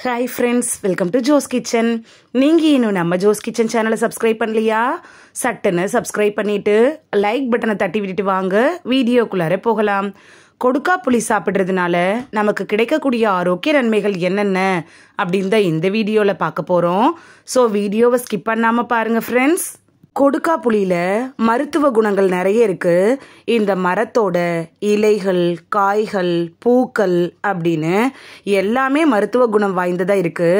Hi friends, welcome to Jo's kitchen. நீங்கள் இன்னும் நம்ம ஜோஸ் கிச்சன் சேனலை சப்ஸ்கிரைப் பண்ணலையா? சட்டுன்னு சப்ஸ்கிரைப் பண்ணிவிட்டு லைக் பட்டனை தட்டி விட்டுட்டு வாங்க, வீடியோக்குள்ளார போகலாம். கொடுக்கா புளி சாப்பிட்றதுனால நமக்கு கிடைக்கக்கூடிய ஆரோக்கிய நன்மைகள் என்னென்ன அப்படின்னு தான் இந்த வீடியோவில் பார்க்க போகிறோம். ஸோ வீடியோவை ஸ்கிப் பண்ணாமல் பாருங்கள் ஃப்ரெண்ட்ஸ். கொடுக்கா புளியில மருத்துவ குணங்கள் நிறைய இருக்கு. இந்த மரத்தோட இலைகள், காய்கள், பூக்கள் அப்படின்னு எல்லாமே மருத்துவ குணம் வாய்ந்ததா இருக்கு.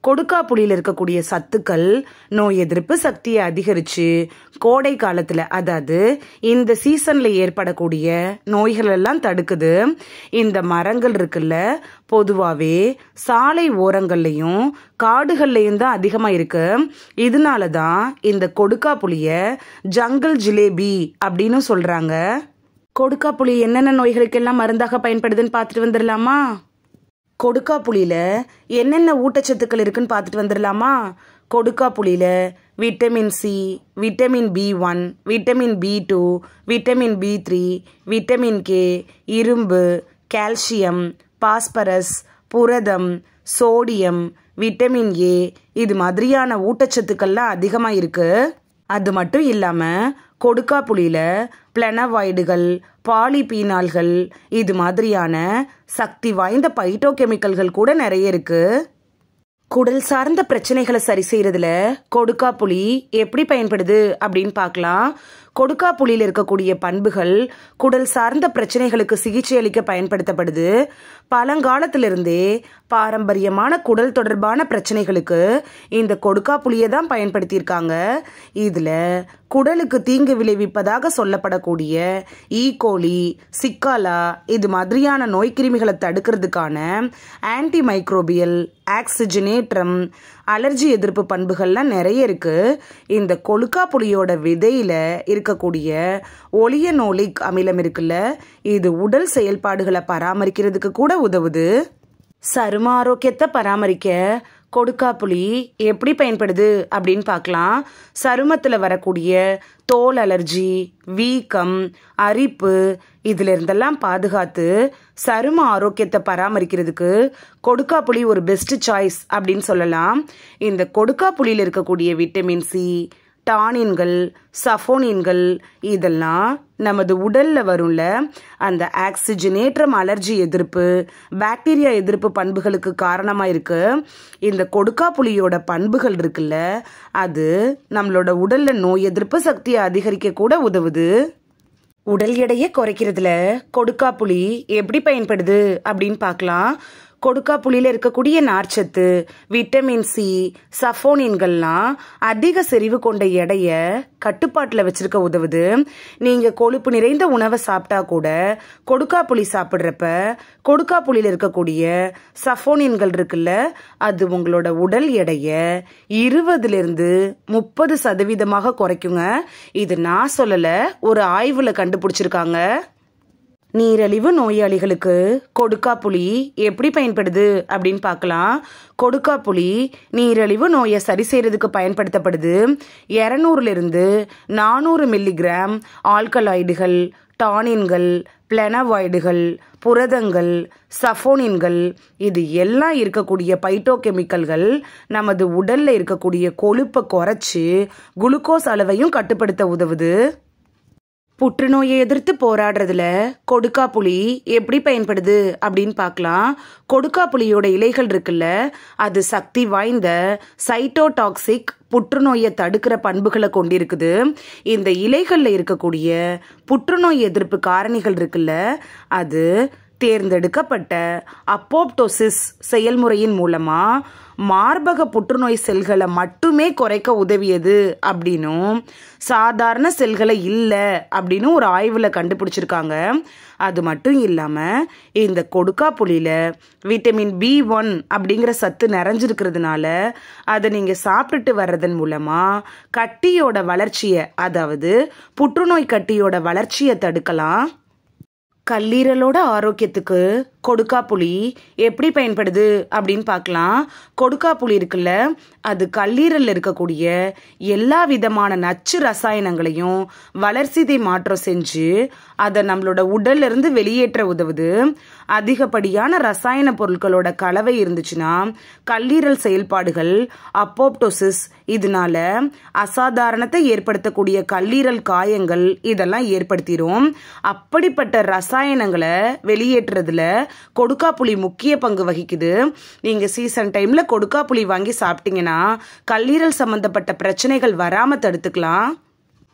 கொடுக்கா புளியில இருக்கக்கூடிய சத்துக்கள் நோய் எதிர்ப்பு சக்தியை அதிகரிச்சு கோடை காலத்துல, அதாவது இந்த சீசன்ல ஏற்படக்கூடிய நோய்கள் எல்லாம் தடுக்குது. இந்த மரங்கள் இருக்குல்ல, பொதுவாகவே சாலை ஓரங்கள்லையும் காடுகள்லையும் தான் அதிகமா இருக்கு. இதனால தான் இந்த கொடுக்கா புளிய ஜங்கிள் ஜிலேபி அப்படின்னு சொல்றாங்க. கொடுக்கா புளி என்னென்ன நோய்களுக்கெல்லாம் மருந்தாக பயன்படுதுன்னு பார்த்துட்டு வந்துடலாமா? கொடுக்கா புளியில என்னென்ன ஊட்டச்சத்துக்கள் இருக்குன்னு பார்த்துட்டு வந்துடலாமா? கொடுக்கா புளியில vitamin C, vitamin B1, vitamin B2, vitamin B3, vitamin K, இரும்பு, கால்சியம், பாஸ்பரஸ், புரதம், சோடியம், விட்டமின் ஏ, இது மாதிரியான ஊட்டச்சத்துக்கள்லாம் அதிகமாக இருக்கு. அது மட்டும் இல்லாமல் கொடுக்கா புளியில பிளனவாய்டுகள், பாலிபீனால்கள், இது மாதிரியான சக்தி வாய்ந்த பைட்டோகெமிக்கல்கள் கூட நிறைய இருக்கு. குடல் சார்ந்த பிரச்சனைகளை சரி செய்யறதுல கொடுக்கா புளி எப்படி பயன்படுது அப்படின்னு பார்க்கலாம். கொடுக்கா புளியில் இருக்கக்கூடிய பண்புகள் குடல் சார்ந்த பிரச்சனைகளுக்கு சிகிச்சை அளிக்க பயன்படுத்தப்படுது. பழங்காலத்திலிருந்தே பாரம்பரியமான குடல் தொடர்பான பிரச்சனைகளுக்கு இந்த கொடுக்கா புளியை தான் பயன்படுத்தியிருக்காங்க. இதுல குடலுக்கு தீங்கு விளைவிப்பதாக சொல்லப்படக்கூடிய ஈகோலி, சிக்காலா, இது மாதிரியான நோய்க்கிருமிகளை தடுக்கிறதுக்கான ஆன்டி மைக்ரோபியல், ஆக்சிஜனேற்றம், அலர்ஜி எதிர்ப்பு பண்புகள்லாம் நிறைய இருக்கு. இந்த கொடுக்கா புளியோட விதையில இருக்கக்கூடிய ஒலியனோலிக் அமிலம் இருக்குல்ல, இது உடல் செயல்பாடுகளை பராமரிக்கிறதுக்கு கூட உதவுது. சரும ஆரோக்கியத்தை பராமரிக்க கொடுக்கா புளி எப்படி பயன்படுது அப்படின்னு பார்க்கலாம். சருமத்தில் வரக்கூடிய தோல் அலர்ஜி, வீக்கம், அரிப்பு, இதுல இருந்தெல்லாம் பாதுகாத்து சரும ஆரோக்கியத்தை பராமரிக்கிறதுக்கு கொடுக்கா புளி ஒரு பெஸ்ட் சாய்ஸ் அப்படின்னு சொல்லலாம். இந்த கொடுக்கா புளியில் இருக்கக்கூடிய விட்டமின் சி, டானின்கள், சஃபோனின்கள், இதெல்லாம் நமது உடல்ல வரும்ல அந்த ஆக்சிஜனேற்றம், அலர்ஜி எதிர்ப்பு, பாக்டீரியா எதிர்ப்பு பண்புகளுக்கு காரணமா இருக்கு. இந்த கொடுக்கா புளியோட பண்புகள் இருக்குல்ல, அது நம்மளோட உடல்ல நோய் எதிர்ப்பு சக்தியை அதிகரிக்க கூட உதவுது. உடல் எடையை குறைக்கிறதுல கொடுக்கா புளி எப்படி பயன்படுது அப்படின்னு பார்க்கலாம். கொடுக்கா புளியில இருக்கக்கூடிய நார்ச்சத்து, விட்டமின் சி, சஃபோனின்கள்லாம் அதிக செறிவு கொண்ட எடைய கட்டுப்பாட்டில் வச்சிருக்க உதவுது. நீங்க கொழுப்பு நிறைந்த உணவை சாப்பிட்டா கூட கொடுக்கா புளி சாப்பிட்றப்ப கொடுக்கா புளியில இருக்கக்கூடிய சஃபோனின்கள் இருக்குல்ல, அது உங்களோட உடல் எடைய 20-30% குறைக்குங்க. இது நான் சொல்லல, ஒரு ஆய்வுல கண்டுபிடிச்சிருக்காங்க. நீரிழிவு நோயாளிகளுக்கு கொடுக்கா புளி எப்படி பயன்படுது அப்படின்னு பார்க்கலாம். கொடுக்கா புளி நீரிழிவு நோயை சரி செய்யறதுக்கு பயன்படுத்தப்படுது. 200-400 மில்லிகிராம் ஆல்கலாய்டுகள், டானின்கள், பிளனவாய்டுகள், புரதங்கள், சஃபோனின்கள், இது எல்லாம் இருக்கக்கூடிய பைட்டோகெமிக்கல்கள் நமது உடல்ல இருக்கக்கூடிய கொழுப்பை குறைச்சு குளுக்கோஸ் அளவையும் கட்டுப்படுத்த உதவுது. புற்றுநோயை எதிர்த்து போராடுறதுல கொடுக்கா புளி எப்படி பயன்படுது அப்படின்னு பார்க்கலாம். கொடுக்கா புளியோட இலைகள் இருக்குல்ல, அது சக்தி வாய்ந்த சைட்டோடாக்சிக், புற்றுநோயை தடுக்கிற பண்புகளை கொண்டிருக்குது. இந்த இலைகள்ல இருக்கக்கூடிய புற்றுநோய் எதிர்ப்பு காரணிகள் இருக்குல்ல, அது தேர்ந்தெடுக்கப்பட்ட அப்போப்டோசிஸ் செயல்முறையின் மூலமா மார்பக புற்றுநோய் செல்களை மட்டுமே குறைக்க உதவியது அப்படின்னும், சாதாரண செல்களை இல்லை அப்படின்னு ஒரு ஆய்வுல கண்டுபிடிச்சிருக்காங்க. அது மட்டும் இல்லாம இந்த கொடுக்கா புளியில விட்டமின் B1 அப்படிங்கிற சத்து நிறைஞ்சிருக்கிறதுனால அதை நீங்க சாப்பிட்டுட்டு வர்றதன் மூலமா கட்டியோட வளர்ச்சியை, அதாவது புற்றுநோய் கட்டியோட வளர்ச்சியை தடுக்கலாம். கல்லீரலோட ஆரோக்கியத்துக்கு கொடுக்காப்புளி எப்படி பயன்படுது அப்படின்னு பார்க்கலாம். கொடுக்காப்புளி இருக்குல்ல, அது கல்லீரலில் இருக்கக்கூடிய எல்லா விதமான நச்சு ரசாயனங்களையும் வளர்சிதை மாற்றம் செஞ்சு அதை நம்மளோட உடல்ல இருந்து வெளியேற்ற உதவுது. அதிகப்படியான ரசாயன பொருட்களோட கலவை இருந்துச்சுன்னா கல்லீரல் செயல்பாடுகள் அப்போப்டோசிஸ், இதனால அசாதாரணத்தை ஏற்படுத்தக்கூடிய கல்லீரல் காயங்கள் இதெல்லாம் ஏற்படுத்திடும். அப்படிப்பட்ட ரசாயனங்களை வெளியேற்றுறதுல கொடுக்காப்புளி முக்கிய பங்கு வகிக்குது. நீங்க சீசன் டைம்ல கொடுக்காப்புளி வாங்கி சாப்பிட்டீங்கன்னா கல்லீரல் சம்பந்தப்பட்ட பிரச்சனைகள் வராம தடுத்துக்கலாம்.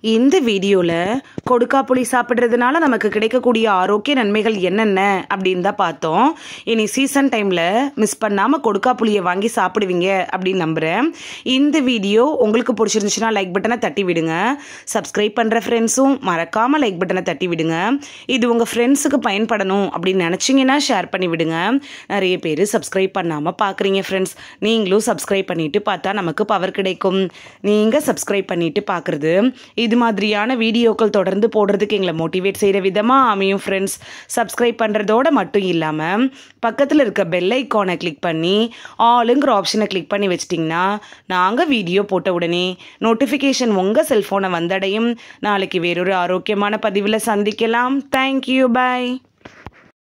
இந்த வீடியோவில் கொடுக்காப்புளி சாப்பிட்றதுனால நமக்கு கிடைக்கக்கூடிய ஆரோக்கிய நன்மைகள் என்னென்ன அப்படின்னு தான் பார்த்தோம். இனி சீசன் டைமில் மிஸ் பண்ணாமல் கொடுக்காப்புளியை வாங்கி சாப்பிடுவீங்க அப்படின்னு நம்புகிறேன். இந்த வீடியோ உங்களுக்கு பிடிச்சிருந்துச்சுன்னா லைக் பட்டனை தட்டி விடுங்க. சப்ஸ்கிரைப் பண்ணுற ஃப்ரெண்ட்ஸும் மறக்காமல் லைக் பட்டனை தட்டி விடுங்க. இது உங்கள் ஃப்ரெண்ட்ஸுக்கு பயன்படணும் அப்படின்னு நினச்சிங்கன்னா ஷேர் பண்ணி விடுங்க. நிறைய பேர் சப்ஸ்கிரைப் பண்ணாமல் பார்க்குறீங்க ஃப்ரெண்ட்ஸ். நீங்களும் சப்ஸ்கிரைப் பண்ணிவிட்டு பார்த்தா நமக்கு பவர் கிடைக்கும். நீங்கள் சப்ஸ்கிரைப் பண்ணிவிட்டு பார்க்குறது இது மாதிரியான வீடியோக்கள் தொடர்ந்து போடுறதுக்கு எங்களை மோட்டிவேட் செய்கிற விதமாக அமையும் ஃப்ரெண்ட்ஸ். சப்ஸ்கிரைப் பண்ணுறதோட மட்டும் இல்லாமல் பக்கத்தில் இருக்க பெல் ஐக்கானை கிளிக் பண்ணி ஆளுங்கிற ஆப்ஷனை கிளிக் பண்ணி வச்சிட்டிங்கன்னா நாங்கள் வீடியோ போட்ட உடனே நோட்டிஃபிகேஷன் உங்கள் செல்ஃபோனை வந்தடையும். நாளைக்கு வேறொரு ஆரோக்கியமான பதிவில் சந்திக்கலாம். தேங்க்யூ, பாய்.